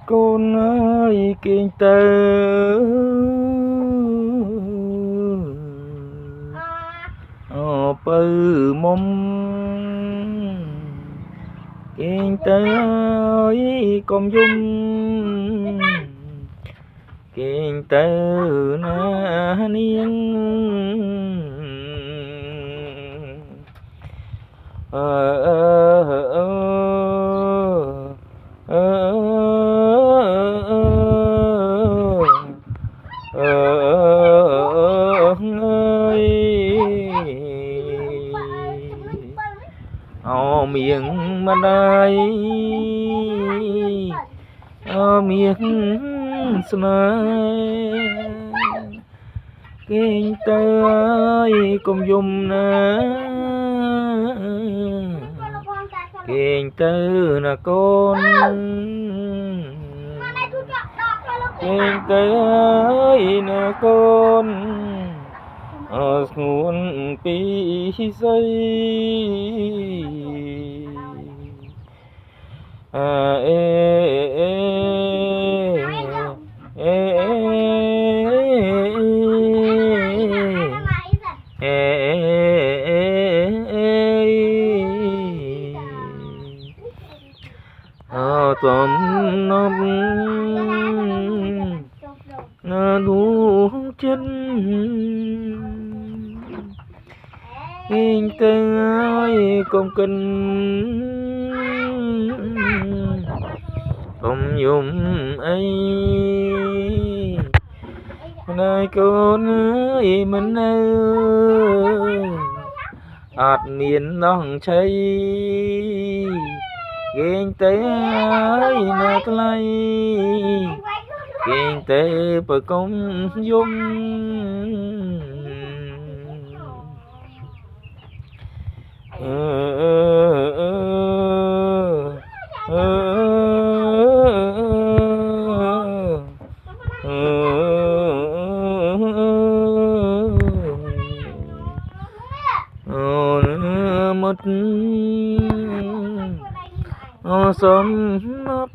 Con ơi kinh tơ bự mông kinh tơ ơi con dung kinh tơ na niên miệng mà đây miệng sơi kinh tơi cùng dùng na kinh tư là con kinh tơi là con nguồn pi dây tóm nấp đủ chân kinh tế công kinh không dùng ấy này con ơi mình ơi ạt miền nòng cháy kinh tế ơi nè tay kinh tế bờ công dung mất sớm mất